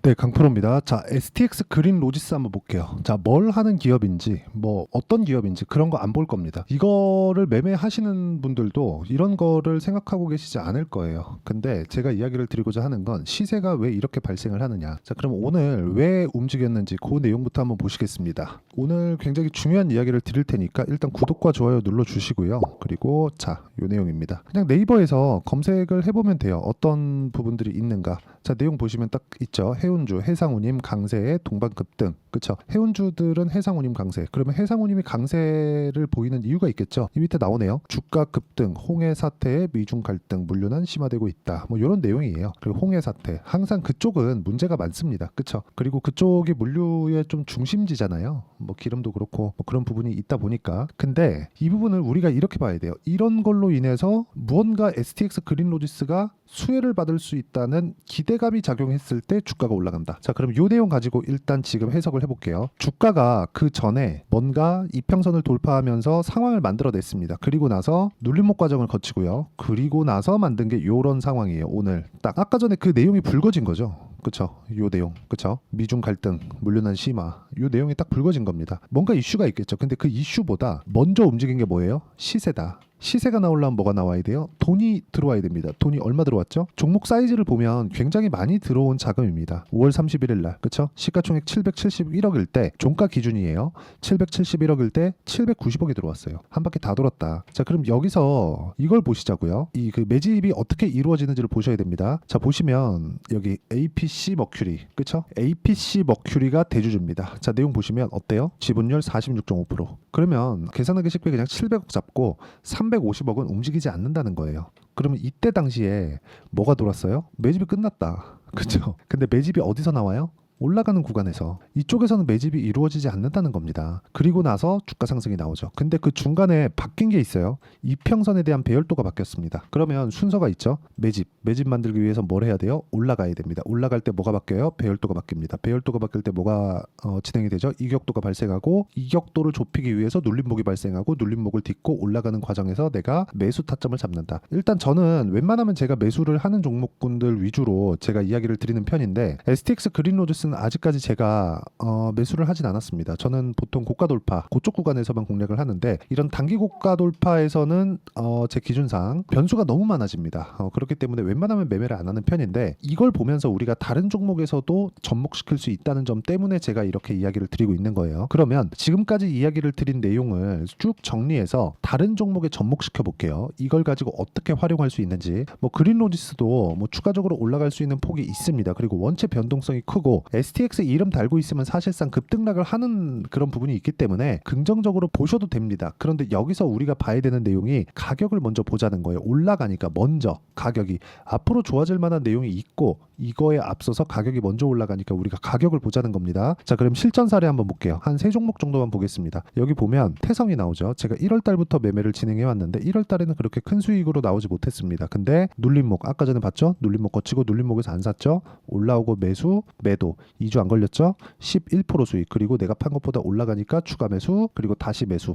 네, 강프로입니다. 자, STX 그린 로지스 한번 볼게요. 자, 뭘 하는 기업인지, 뭐 어떤 기업인지 그런 거 안 볼 겁니다. 이거를 매매하시는 분들도 이런 거를 생각하고 계시지 않을 거예요. 근데 제가 이야기를 드리고자 하는 건 시세가 왜 이렇게 발생을 하느냐. 자, 그럼 오늘 왜 움직였는지 그 내용부터 한번 보시겠습니다. 오늘 굉장히 중요한 이야기를 드릴 테니까 일단 구독과 좋아요 눌러 주시고요. 그리고 자, 요 내용입니다. 그냥 네이버에서 검색을 해보면 돼요. 어떤 부분들이 있는가. 자, 내용 보시면 딱 있죠. 해운주, 해상운임, 강세의 동반급등. 그쵸? 해운주들은 해상운임 강세. 그러면 해상운임이 강세를 보이는 이유가 있겠죠. 이 밑에 나오네요. 주가 급등, 홍해 사태의 미중 갈등, 물류난 심화되고 있다. 뭐 이런 내용이에요. 그리고 홍해 사태. 항상 그쪽은 문제가 많습니다. 그쵸? 그리고 그쪽이 물류의 좀 중심지잖아요. 뭐 기름도 그렇고 뭐 그런 부분이 있다 보니까. 근데 이 부분을 우리가 이렇게 봐야 돼요. 이런 걸로 인해서 무언가 STX 그린로지스가 수혜를 받을 수 있다는 기대감이 작용했을 때 주가가 올라간다. 자, 그럼 이 내용 가지고 일단 지금 해석을 해볼게요. 주가가 그 전에 뭔가 이평선을 돌파하면서 상황을 만들어냈습니다. 그리고 나서 눌림목 과정을 거치고요. 그리고 나서 만든 게 이런 상황이에요. 오늘 딱 아까 전에 그 내용이 불거진 거죠. 그쵸? 요 내용, 그쵸? 미중 갈등, 물류난 심화, 요 내용이 딱 불거진 겁니다. 뭔가 이슈가 있겠죠. 근데 그 이슈보다 먼저 움직인 게 뭐예요? 시세다. 시세가 나오려면 뭐가 나와야 돼요? 돈이 들어와야 됩니다. 돈이 얼마 들어왔죠? 종목 사이즈를 보면 굉장히 많이 들어온 자금입니다. 5월 31일 날, 그쵸? 시가총액 771억일 때, 종가 기준이에요. 771억일 때 790억이 들어왔어요. 한 바퀴 다 돌았다. 자, 그럼 여기서 이걸 보시자고요. 이 그 매집이 어떻게 이루어지는지를 보셔야 됩니다. 자, 보시면 여기 APC 머큐리, 그쵸? APC 머큐리가 대주주입니다. 자, 내용 보시면 어때요? 지분율 46.5%. 그러면 계산하기 쉽게 그냥 700억 잡고 350억은 움직이지 않는다는 거예요. 그러면 이때 당시에 뭐가 돌았어요? 매집이 끝났다. 그쵸? 근데 매집이 어디서 나와요? 올라가는 구간에서. 이쪽에서는 매집이 이루어지지 않는다는 겁니다. 그리고 나서 주가 상승이 나오죠. 근데 그 중간에 바뀐 게 있어요. 이평선에 대한 배열도가 바뀌었습니다. 그러면 순서가 있죠. 매집 만들기 위해서 뭘 해야 돼요? 올라가야 됩니다. 올라갈 때 뭐가 바뀌어요? 배열도가 바뀝니다. 배열도가 바뀔 때 뭐가 진행이 되죠? 이격도가 발생하고, 이격도를 좁히기 위해서 눌림목이 발생하고, 눌림목을 딛고 올라가는 과정에서 내가 매수 타점을 잡는다. 일단 저는 웬만하면 제가 매수를 하는 종목군들 위주로 제가 이야기를 드리는 편인데, STX 그린로지스는 아직까지 제가 매수를 하진 않았습니다. 저는 보통 고가 돌파, 그쪽 구간에서만 공략을 하는데, 이런 단기 고가 돌파에서는 제 기준상 변수가 너무 많아집니다. 그렇기 때문에 웬만하면 매매를 안 하는 편인데, 이걸 보면서 우리가 다른 종목에서도 접목시킬 수 있다는 점 때문에 제가 이렇게 이야기를 드리고 있는 거예요. 그러면 지금까지 이야기를 드린 내용을 쭉 정리해서 다른 종목에 접목시켜 볼게요. 이걸 가지고 어떻게 활용할 수 있는지. 뭐 그린로지스도 뭐 추가적으로 올라갈 수 있는 폭이 있습니다. 그리고 원체 변동성이 크고 STX 이름 달고 있으면 사실상 급등락을 하는 그런 부분이 있기 때문에 긍정적으로 보셔도 됩니다. 그런데 여기서 우리가 봐야 되는 내용이 가격을 먼저 보자는 거예요. 올라가니까 먼저 가격이 앞으로 좋아질 만한 내용이 있고, 이거에 앞서서 가격이 먼저 올라가니까 우리가 가격을 보자는 겁니다. 자, 그럼 실전 사례 한번 볼게요. 한 3종목 정도만 보겠습니다. 여기 보면 태성이 나오죠. 제가 1월 달부터 매매를 진행해 왔는데 1월 달에는 그렇게 큰 수익으로 나오지 못했습니다. 근데 눌림목 아까 전에 봤죠? 눌림목 거치고 눌림목에서 안 샀죠? 올라오고 매수, 매도 2주 안 걸렸죠? 11% 수익. 그리고 내가 판 것보다 올라가니까 추가 매수, 그리고 다시 매수,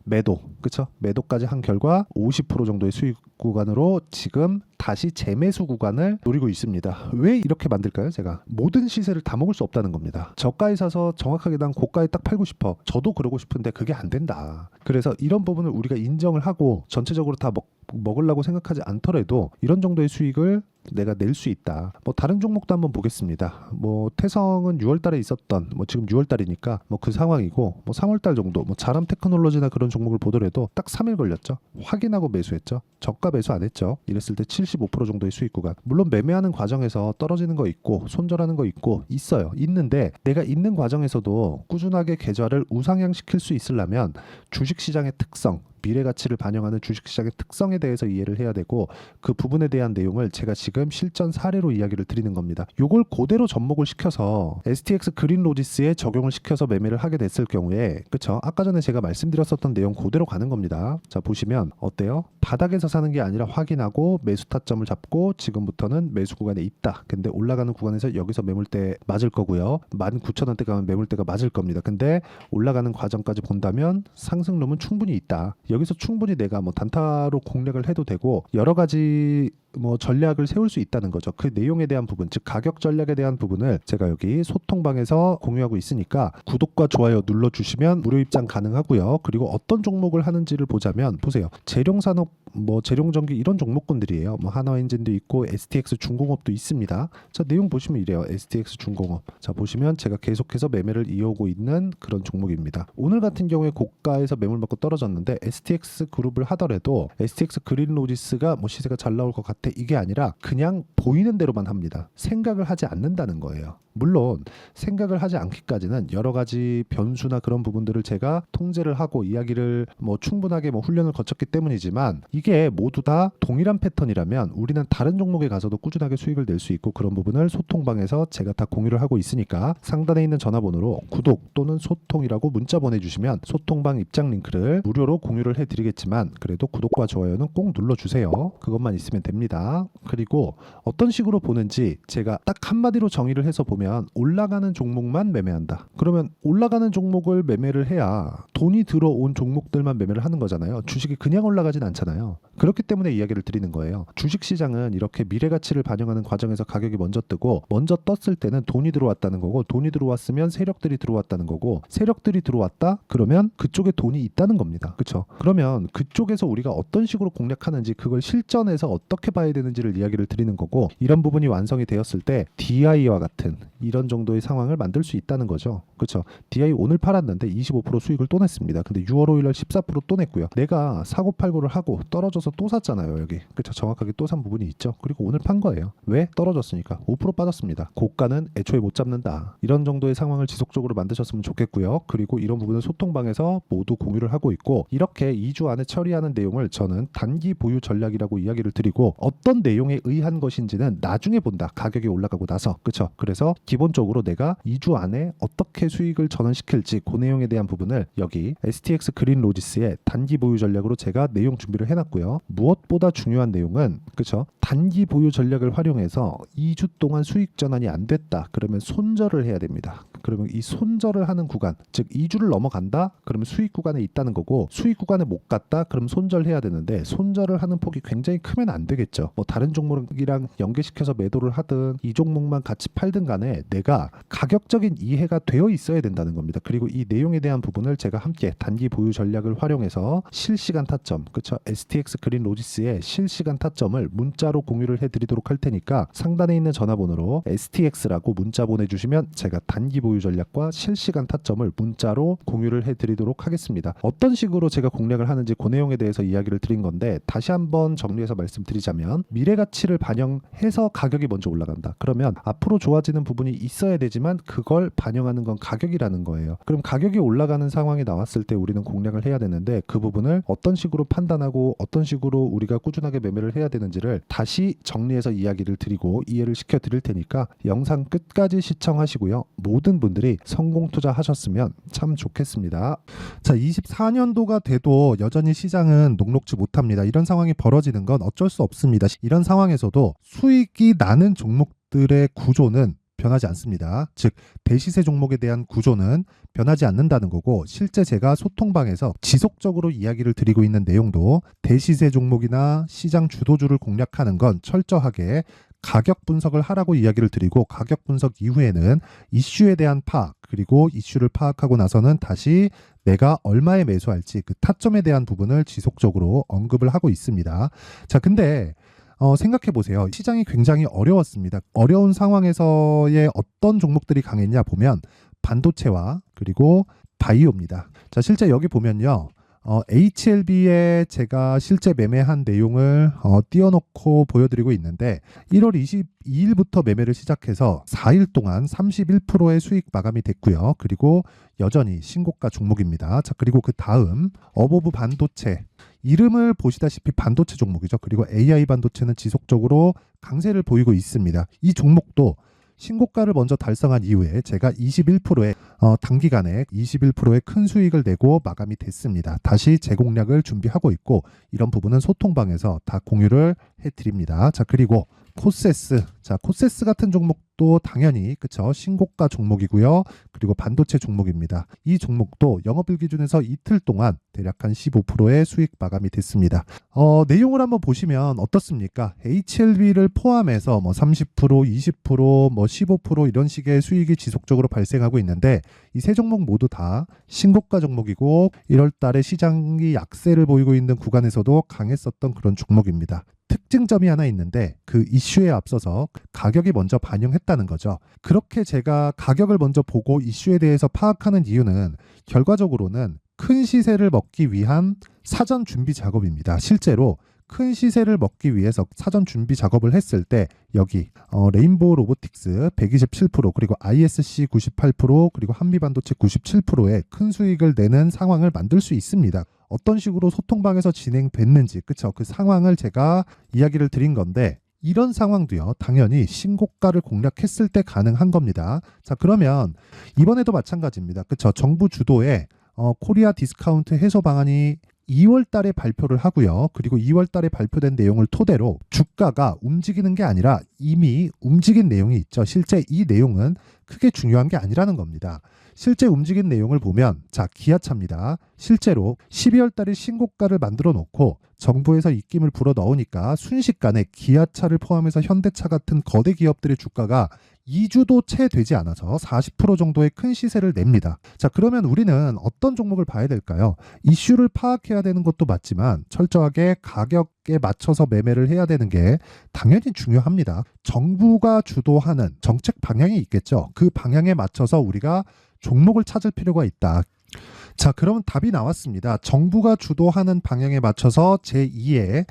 매도, 그쵸? 매도까지 한 결과 50% 정도의 수익 구간으로 지금 다시 재매수 구간을 노리고 있습니다. 왜 이렇게 만들까요? 제가 모든 시세를 다 먹을 수 없다는 겁니다. 저가에 사서 정확하게 난 고가에 딱 팔고 싶어. 저도 그러고 싶은데 그게 안 된다. 그래서 이런 부분을 우리가 인정을 하고 전체적으로 다 먹으려고 생각하지 않더라도 이런 정도의 수익을 내가 낼 수 있다. 뭐 다른 종목도 한번 보겠습니다. 뭐 태성은 6월 달에 있었던, 뭐 지금 6월 달이니까 뭐 그 상황이고, 뭐 3월 달 정도 뭐 자람 테크놀로지나 그런 종목을 보더라도 딱 3일 걸렸죠. 확인하고 매수했죠. 저가 매수 안 했죠. 이랬을 때 75% 정도의 수익 구간. 물론 매매하는 과정에서 떨어지는 거 있고 손절하는 거 있고 있어요. 있는데 내가 있는 과정에서도 꾸준하게 계좌를 우상향시킬 수 있으려면 주식시장의 특성, 미래 가치를 반영하는 주식시장의 특성에 대해서 이해를 해야 되고, 그 부분에 대한 내용을 제가 지금 실전 사례로 이야기를 드리는 겁니다. 요걸 그대로 접목을 시켜서 STX 그린로지스에 적용을 시켜서 매매를 하게 됐을 경우에, 그쵸? 아까 전에 제가 말씀드렸었던 내용 그대로 가는 겁니다. 자, 보시면 어때요? 바닥에서 사는 게 아니라 확인하고 매수 타점을 잡고 지금부터는 매수 구간에 있다. 근데 올라가는 구간에서 여기서 매물대 맞을 거고요. 19,000원대 가면 매물대가 맞을 겁니다. 근데 올라가는 과정까지 본다면 상승룸은 충분히 있다. 여기서 충분히 내가 뭐 단타로 공략을 해도 되고 여러 가지 뭐 전략을 세울 수 있다는 거죠. 그 내용에 대한 부분, 즉 가격 전략에 대한 부분을 제가 여기 소통방에서 공유하고 있으니까 구독과 좋아요 눌러주시면 무료 입장 가능하고요. 그리고 어떤 종목을 하는지를 보자면 보세요. 재룡산업, 뭐 재룡전기 이런 종목군들이에요. 뭐 한화엔진도 있고 STX 중공업도 있습니다. 자, 내용 보시면 이래요. STX 중공업. 자, 보시면 제가 계속해서 매매를 이어오고 있는 그런 종목입니다. 오늘 같은 경우에 고가에서 매물 맞고 떨어졌는데 STX 그룹을 하더라도 STX 그린로지스가 뭐 시세가 잘 나올 것 같아 이게 아니라 그냥 보이는 대로만 합니다. 생각을 하지 않는다는 거예요. 물론 생각을 하지 않기까지는 여러 가지 변수나 그런 부분들을 제가 통제를 하고 이야기를 뭐 충분하게 뭐 훈련을 거쳤기 때문이지만 이게 모두 다 동일한 패턴이라면 우리는 다른 종목에 가서도 꾸준하게 수익을 낼 수 있고 그런 부분을 소통방에서 제가 다 공유를 하고 있으니까 상단에 있는 전화번호로 구독 또는 소통이라고 문자 보내주시면 소통방 입장 링크를 무료로 공유를 해드리겠지만 그래도 구독과 좋아요는 꼭 눌러주세요. 그것만 있으면 됩니다. 그리고 어떤 식으로 보는지 제가 딱 한마디로 정의를 해서 보면 올라가는 종목만 매매한다. 그러면 올라가는 종목을 매매를 해야 돈이 들어온 종목들만 매매를 하는 거잖아요. 주식이 그냥 올라가진 않잖아요. 그렇기 때문에 이야기를 드리는 거예요. 주식시장은 이렇게 미래가치를 반영하는 과정에서 가격이 먼저 뜨고 먼저 떴을 때는 돈이 들어왔다는 거고 돈이 들어왔으면 세력들이 들어왔다는 거고 세력들이 들어왔다? 그러면 그쪽에 돈이 있다는 겁니다. 그렇죠? 그러면 그쪽에서 우리가 어떤 식으로 공략하는지 그걸 실전에서 어떻게 봐야 되는지를 이야기를 드리는 거고 이런 부분이 완성이 되었을 때 DI와 같은 이런 정도의 상황을 만들 수 있다는 거죠. 그렇죠? DI 오늘 팔았는데 25% 수익을 또 냈습니다. 근데 6월 5일 날 14%또 냈고요. 내가 사고 팔고를 하고 떨어져서 또 샀잖아요. 여기. 그렇죠? 정확하게 또 산 부분이 있죠. 그리고 오늘 판 거예요. 왜? 떨어졌으니까. 5% 빠졌습니다. 고가는 애초에 못 잡는다. 이런 정도의 상황을 지속적으로 만드셨으면 좋겠고요. 그리고 이런 부분은 소통방에서 모두 공유를 하고 있고 이렇게 2주 안에 처리하는 내용을 저는 단기 보유 전략이라고 이야기를 드리고 어떤 내용에 의한 것인지는 나중에 본다. 가격이 올라가고 나서. 그렇죠? 그래서 기본적으로 내가 2주 안에 어떻게 수익을 전환시킬지 그 내용에 대한 부분을 여기 STX 그린로지스의 단기 보유 전략으로 제가 내용 준비를 해놨고요. 무엇보다 중요한 내용은 그렇죠? 단기 보유 전략을 활용해서 2주 동안 수익 전환이 안 됐다. 그러면 손절을 해야 됩니다. 그러면 이 손절을 하는 구간, 즉 2주를 넘어간다? 그러면 수익 구간에 있다는 거고 수익 구간에 못 갔다? 그럼 손절해야 되는데 손절을 하는 폭이 굉장히 크면 안 되겠죠. 뭐 다른 종목이랑 연계시켜서 매도를 하든 이 종목만 같이 팔든 간에 내가 가격적인 이해가 되어 있어야 된다는 겁니다. 그리고 이 내용에 대한 부분을 제가 함께 단기 보유 전략을 활용해서 실시간 타점, 그렇죠? STX 그린로지스의 실시간 타점을 문자로 공유를 해드리도록 할 테니까 상단에 있는 전화번호로 STX라고 문자 보내주시면 제가 단기 보유 전략과 실시간 타점을 문자로 공유를 해드리도록 하겠습니다. 어떤 식으로 제가 공략을 하는지 그 내용에 대해서 이야기를 드린 건데 다시 한번 정리해서 말씀드리자면 미래가치를 반영해서 가격이 먼저 올라간다. 그러면 앞으로 좋아지는 부분이 있어야 되지만 그걸 반영하는 건 가격이라는 거예요. 그럼 가격이 올라가는 상황이 나왔을 때 우리는 공략을 해야 되는데 그 부분을 어떤 식으로 판단하고 어떤 식으로 우리가 꾸준하게 매매를 해야 되는지를 다시 정리해서 이야기를 드리고 이해를 시켜 드릴 테니까 영상 끝까지 시청하시고요. 모든 분들이 성공 투자하셨으면 참 좋겠습니다. 자, 24년도가 돼도 여전히 시장은 녹록지 못합니다. 이런 상황이 벌어지는 건 어쩔 수 없습니다. 이런 상황에서도 수익이 나는 종목들의 구조는 변하지 않습니다. 즉 대시세 종목에 대한 구조는 변하지 않는다는 거고 실제 제가 소통방에서 지속적으로 이야기를 드리고 있는 내용도 대시세 종목이나 시장 주도주를 공략하는 건 철저하게 가격 분석을 하라고 이야기를 드리고 가격 분석 이후에는 이슈에 대한 파악 그리고 이슈를 파악하고 나서는 다시 내가 얼마에 매수할지 그 타점에 대한 부분을 지속적으로 언급을 하고 있습니다. 자, 근데 생각해 보세요. 시장이 굉장히 어려웠습니다. 어려운 상황에서의 어떤 종목들이 강했냐 보면 반도체와 그리고 바이오입니다. 자, 실제 여기 보면요. HLB에 제가 실제 매매한 내용을 띄워놓고 보여드리고 있는데 1월 22일부터 매매를 시작해서 4일 동안 31%의 수익 마감이 됐고요. 그리고 여전히 신고가 종목입니다. 자, 그리고 그 다음 어보브 반도체 이름을 보시다시피 반도체 종목이죠. 그리고 AI 반도체는 지속적으로 강세를 보이고 있습니다. 이 종목도 신고가를 먼저 달성한 이후에 제가 21%의 단기간에 21%의 큰 수익을 내고 마감이 됐습니다. 다시 재공략을 준비하고 있고 이런 부분은 소통방에서 다 공유를 해드립니다. 자, 그리고 코세스. 자, 코세스 같은 종목도 종목도 당연히 그쵸 신고가 종목이고요. 그리고 반도체 종목입니다. 이 종목도 영업일 기준에서 이틀 동안 대략 한 15%의 수익 마감이 됐습니다. 내용을 한번 보시면 어떻습니까? HLB를 포함해서 뭐 30%, 20%, 뭐 15% 이런 식의 수익이 지속적으로 발생하고 있는데 이 세 종목 모두 다 신고가 종목이고 1월 달에 시장이 약세를 보이고 있는 구간에서도 강했었던 그런 종목입니다. 특징점이 하나 있는데 그 이슈에 앞서서 가격이 먼저 반영했다는 거죠. 그렇게 제가 가격을 먼저 보고 이슈에 대해서 파악하는 이유는 결과적으로는 큰 시세를 먹기 위한 사전 준비 작업입니다. 실제로 큰 시세를 먹기 위해서 사전 준비 작업을 했을 때 여기 레인보우 로보틱스 127% 그리고 ISC 98% 그리고 한미반도체 97%의 큰 수익을 내는 상황을 만들 수 있습니다. 어떤 식으로 소통방에서 진행됐는지 그쵸? 그 상황을 제가 이야기를 드린 건데 이런 상황도요 당연히 신고가를 공략했을 때 가능한 겁니다. 자 그러면 이번에도 마찬가지입니다. 그쵸? 정부 주도의 코리아 디스카운트 해소 방안이 2월 달에 발표를 하고요. 그리고 2월 달에 발표된 내용을 토대로 주가가 움직이는 게 아니라 이미 움직인 내용이 있죠. 실제 이 내용은 크게 중요한 게 아니라는 겁니다. 실제 움직인 내용을 보면 자 기아차입니다. 실제로 12월 달에 신고가를 만들어 놓고 정부에서 입김을 불어 넣으니까 순식간에 기아차를 포함해서 현대차 같은 거대 기업들의 주가가 2주도 채 되지 않아서 40% 정도의 큰 시세를 냅니다. 자, 그러면 우리는 어떤 종목을 봐야 될까요? 이슈를 파악해야 되는 것도 맞지만 철저하게 가격에 맞춰서 매매를 해야 되는 게 당연히 중요합니다. 정부가 주도하는 정책 방향이 있겠죠. 그 방향에 맞춰서 우리가 종목을 찾을 필요가 있다. 자, 그러면 답이 나왔습니다. 정부가 주도하는 방향에 맞춰서 제2의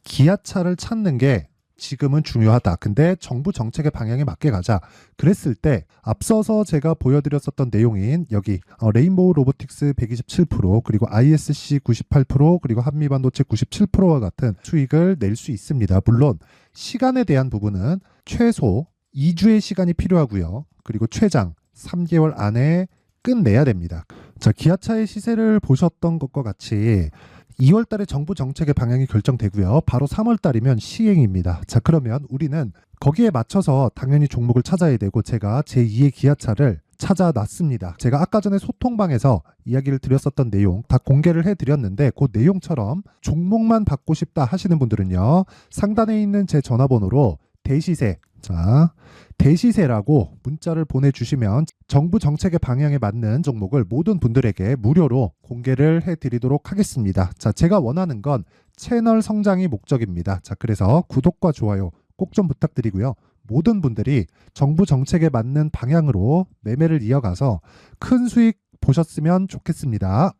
기아차를 찾는 게 지금은 중요하다. 근데 정부 정책의 방향에 맞게 가자. 그랬을 때 앞서서 제가 보여드렸었던 내용인 여기 레인보우 로보틱스 127% 그리고 ISC 98% 그리고 한미반도체 97%와 같은 수익을 낼 수 있습니다. 물론 시간에 대한 부분은 최소 2주의 시간이 필요하고요. 그리고 최장 3개월 안에 끝내야 됩니다. 자, 기아차의 시세를 보셨던 것과 같이 2월 달에 정부 정책의 방향이 결정되고요. 바로 3월 달이면 시행입니다. 자, 그러면 우리는 거기에 맞춰서 당연히 종목을 찾아야 되고 제가 제2의 기아차를 찾아놨습니다. 제가 아까 전에 소통방에서 이야기를 드렸었던 내용 다 공개를 해드렸는데 그 내용처럼 종목만 받고 싶다 하시는 분들은요. 상단에 있는 제 전화번호로 대시세 자 대시세라고 문자를 보내주시면 정부 정책의 방향에 맞는 종목을 모든 분들에게 무료로 공개를 해드리도록 하겠습니다. 자, 제가 원하는 건 채널 성장이 목적입니다. 자, 그래서 구독과 좋아요 꼭 좀 부탁드리고요. 모든 분들이 정부 정책에 맞는 방향으로 매매를 이어가서 큰 수익 보셨으면 좋겠습니다.